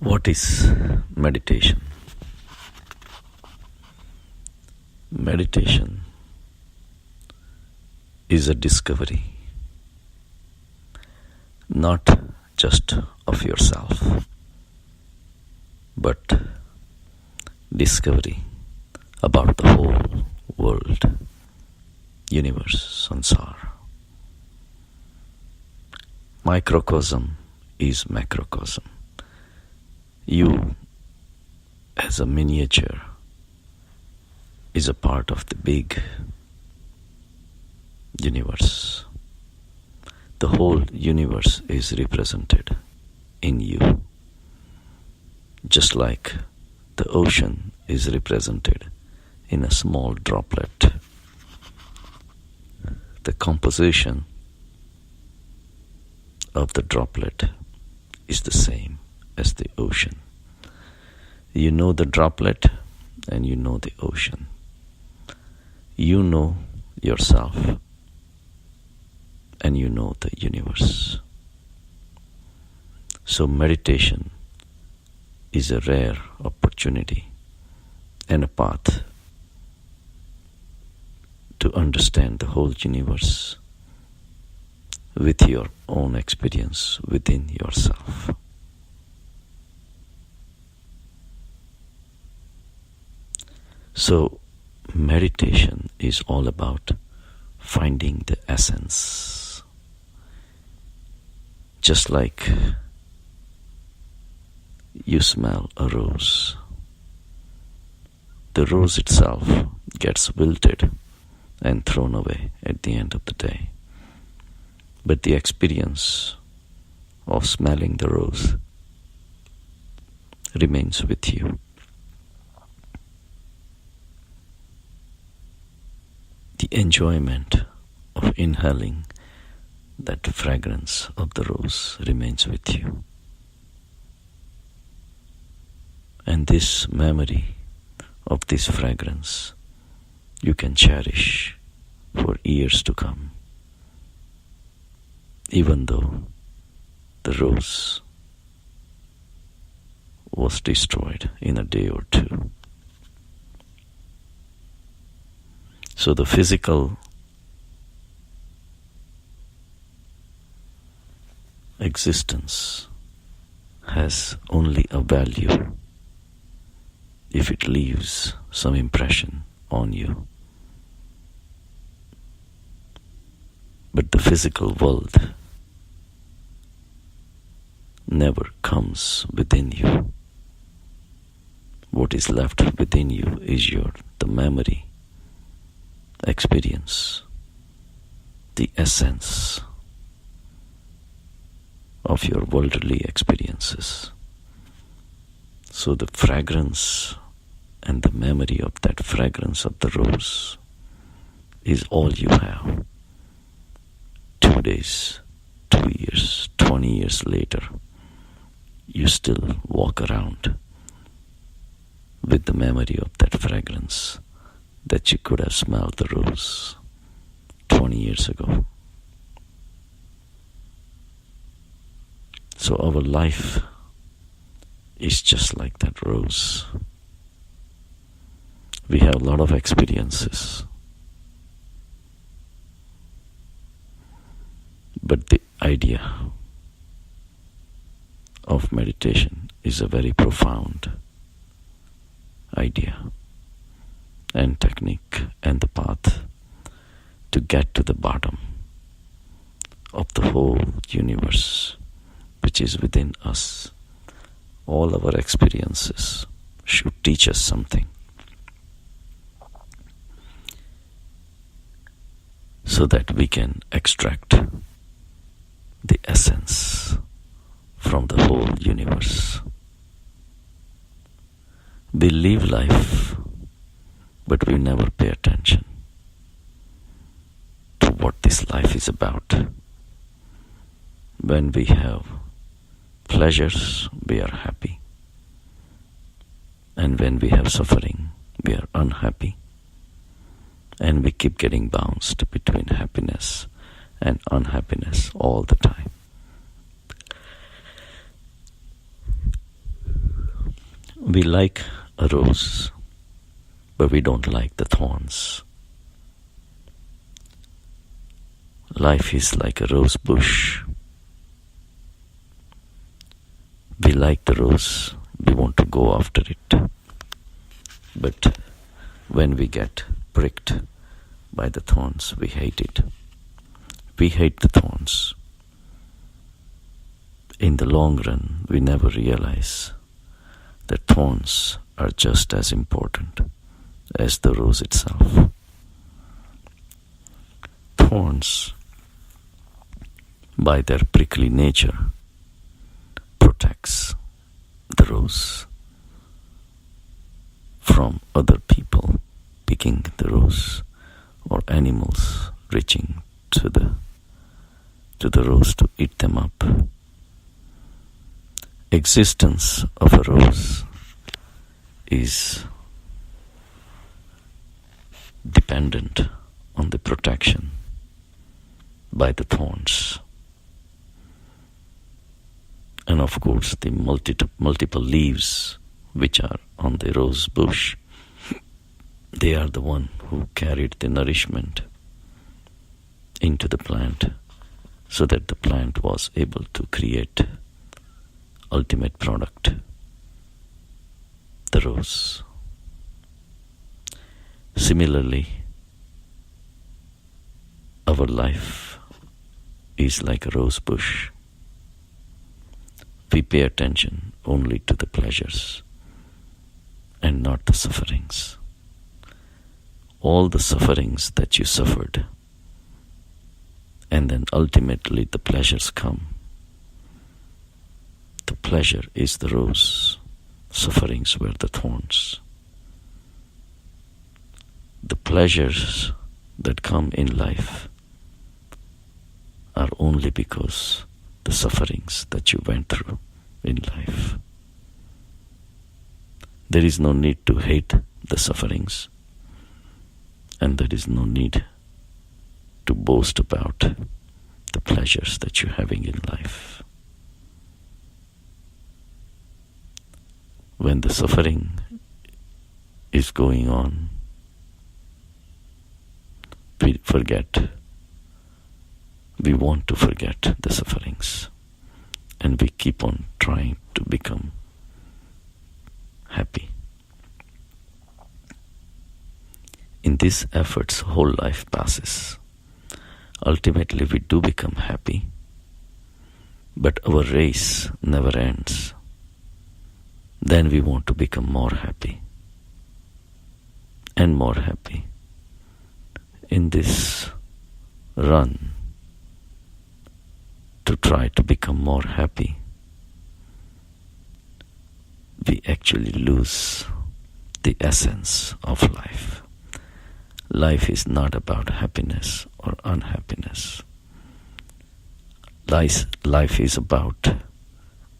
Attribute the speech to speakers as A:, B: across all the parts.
A: What is meditation? Meditation is a discovery, not just of yourself, but discovery about the whole world, universe, sansar. Microcosm is macrocosm. You, as a miniature, is a part of the big universe. The whole universe is represented in you, just like the ocean is represented in a small droplet. The composition of the droplet is the same as the ocean. You know the droplet and you know the ocean. You know yourself and you know the universe. So meditation is a rare opportunity and a path to understand the whole universe with your own experience within yourself. So meditation is all about finding the essence. Just like you smell a rose, the rose itself gets wilted and thrown away at the end of the day. But the experience of smelling the rose remains with you. The enjoyment of inhaling that fragrance of the rose remains with you. And this memory of this fragrance you can cherish for years to come, even though the rose was destroyed in a day or two. So the physical existence has only a value if it leaves some impression on you. But the physical world never comes within you. What is left within you is the memory, experience, the essence of your worldly experiences. So the fragrance and the memory of that fragrance of the rose is all you have. 2 days, 2 years, 20 years later, you still walk around with the memory of that fragrance that you could have smelled the rose 20 years ago. So our life is just like that rose. We have a lot of experiences, but the idea of meditation is a very profound idea and technique and the path to get to the bottom of the whole universe which is within us. All our experiences should teach us something, so that we can extract the essence from the whole universe. We live life, but we never pay attention to what this life is about. When we have pleasures, we are happy. And when we have suffering, we are unhappy. And we keep getting bounced between happiness and unhappiness all the time. We like a rose, but we don't like the thorns. Life is like a rose bush. We like the rose, we want to go after it. But when we get pricked by the thorns, we hate it. We hate the thorns. In the long run, we never realize that thorns are just as important as the rose itself. Thorns, by their prickly nature, protects the rose from other people picking the rose or animals reaching to the rose to eat them up. Existence of a rose is dependent on the protection by the thorns. And of course, the multiple leaves which are on the rose bush, they are the one who carried the nourishment into the plant so that the plant was able to create ultimate product, the rose. Similarly, our life is like a rose bush. We pay attention only to the pleasures and not the sufferings. All the sufferings that you suffered, and then ultimately the pleasures come. The pleasure is the rose, sufferings were the thorns. The pleasures that come in life are only because the sufferings that you went through in life. There is no need to hate the sufferings, and there is no need to boast about the pleasures that you're having in life. When the suffering is going on, we want to forget the sufferings, and we keep on trying to become happy. In these efforts, whole life passes. Ultimately, we do become happy, but our race never ends. Then we want to become more happy and more happy. In this run to try to become more happy, we actually lose the essence of life. Life is not about happiness or unhappiness. Life is about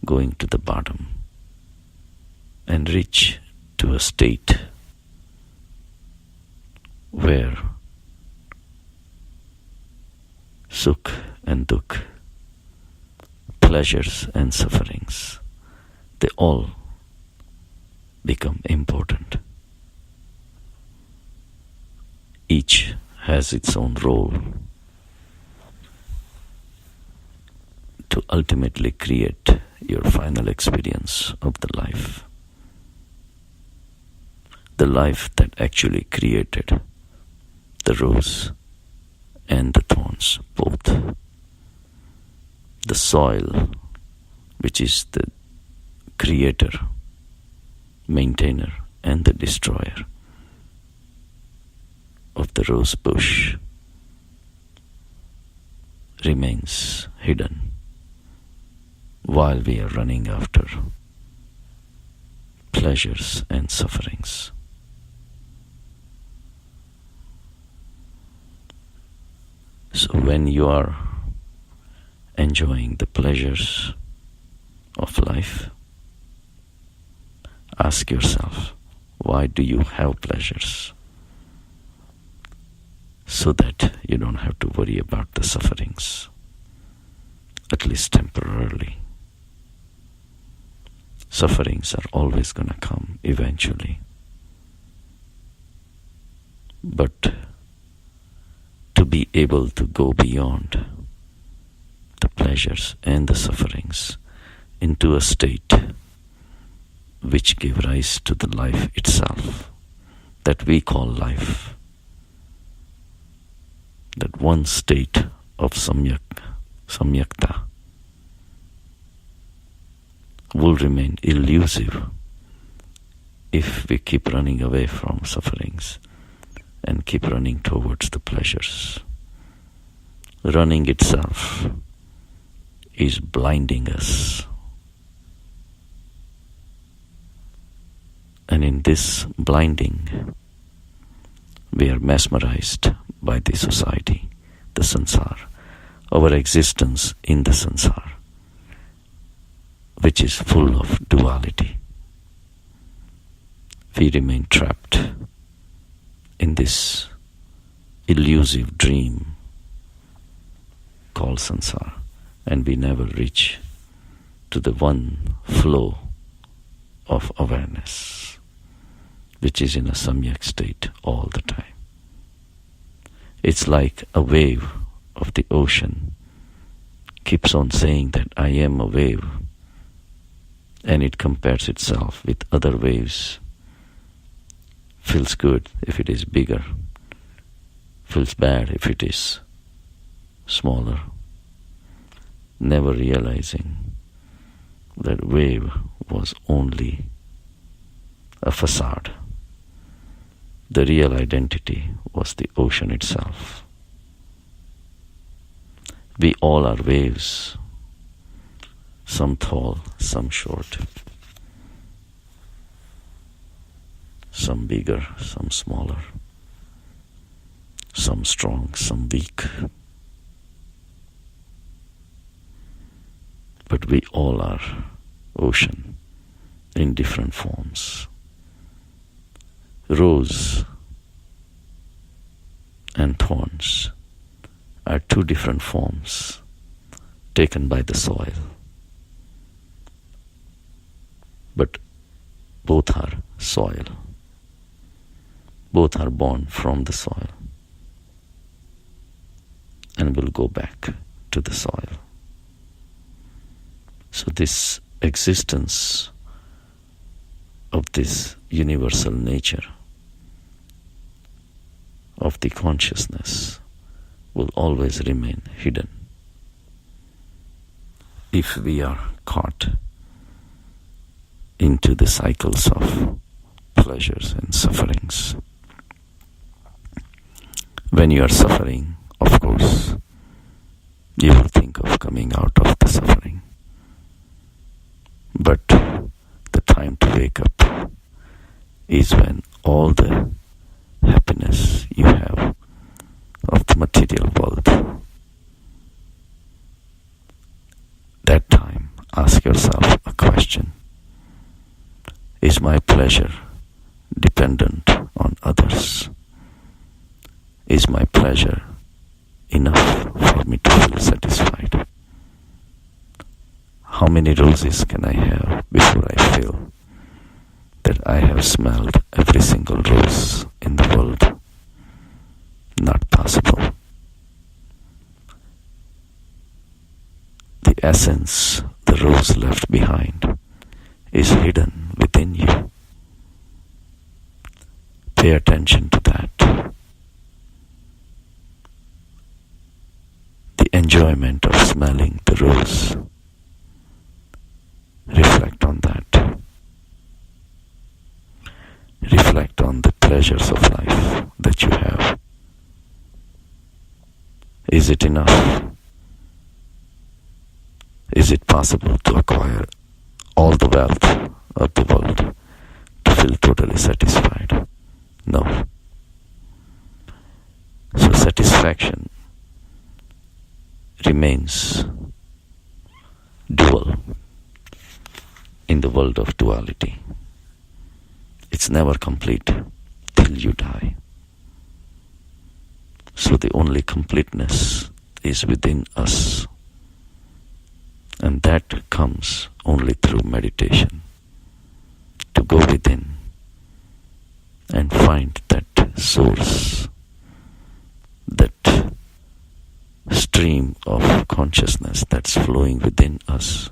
A: going to the bottom and reach to a state where sukh and dukh, pleasures and sufferings, they all become important. Each has its own role to ultimately create your final experience of the life. The life that actually created the rose and the thorns, both. The soil, which is the creator, maintainer, and the destroyer of the rose bush, remains hidden while we are running after pleasures and sufferings. So when you are enjoying the pleasures of life, ask yourself, why do you have pleasures? So that you don't have to worry about the sufferings, at least temporarily. Sufferings are always going to come eventually. But to be able to go beyond the pleasures and the sufferings into a state which give rise to the life itself that we call life, that one state of samyakta will remain elusive if we keep running away from sufferings and keep running towards the pleasures. Running itself is blinding us. And in this blinding, we are mesmerized by the society, the sansar, our existence in the sansar, which is full of duality. We remain trapped in this elusive dream called sansar, and we never reach to the one flow of awareness, which is in a samyak state all the time. It's like a wave of the ocean keeps on saying that I am a wave, and it compares itself with other waves. Feels good if it is bigger, feels bad if it is smaller, never realizing that wave was only a facade. The real identity was the ocean itself. We all are waves, some tall, some short, some bigger, some smaller, some strong, some weak. But we all are ocean in different forms. Rose and thorns are two different forms taken by the soil. But both are soil. Both are born from the soil and will go back to the soil. So this existence of this universal nature of the consciousness will always remain hidden if we are caught into the cycles of pleasures and sufferings. When you are suffering, of course, you will think of coming out of the suffering. But the time to wake up is when all the happiness you have of the material world, that time ask yourself a question. Is my pleasure dependent on others? Is my pleasure enough for me to feel satisfied? How many roses can I have before I feel that I have smelled every single rose in the world? Not possible. The essence the rose left behind is hidden within you. Pay attention to that. The enjoyment of smelling the rose. Reflect on that. Reflect on the pleasures of life that you have. Is it enough? Is it possible to acquire all the wealth of the world to feel totally satisfied? No. So satisfaction remains dual in the world of duality. It's never complete till you die. So the only completeness is within us, and that comes only through meditation. go within and find that source, that stream of consciousness that's flowing within us.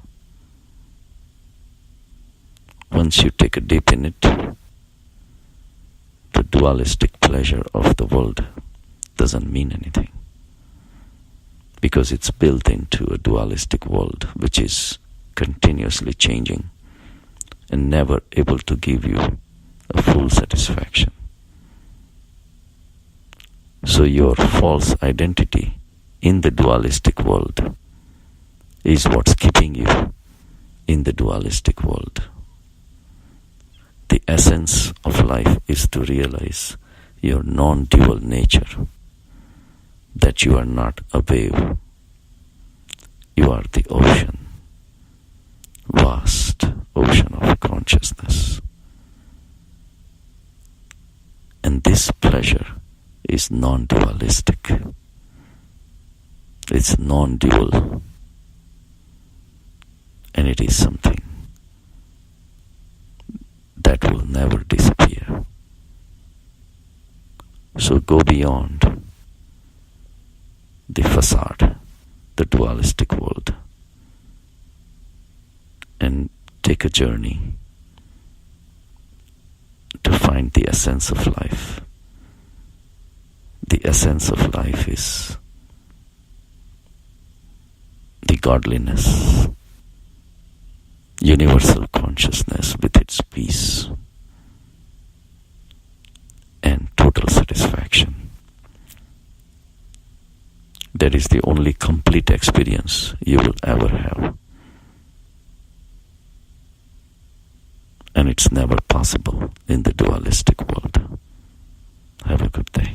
A: Once you take a dip in it, the dualistic pleasure of the world doesn't mean anything, because it's built into a dualistic world which is continuously changing and never able to give you a full satisfaction. So your false identity in the dualistic world is what's keeping you in the dualistic world. The essence of life is to realize your non-dual nature, that you are not a wave, you are the ocean, vast ocean of consciousness. And this pleasure is non-dualistic. It's non-dual, and it is something that will never disappear. So go beyond the facade, the dualistic world, and take a journey to find the essence of life. The essence of life is the godliness, universal consciousness with its peace and total satisfaction. That is the only complete experience you will ever have. And it's never possible in the dualistic world. Have a good day.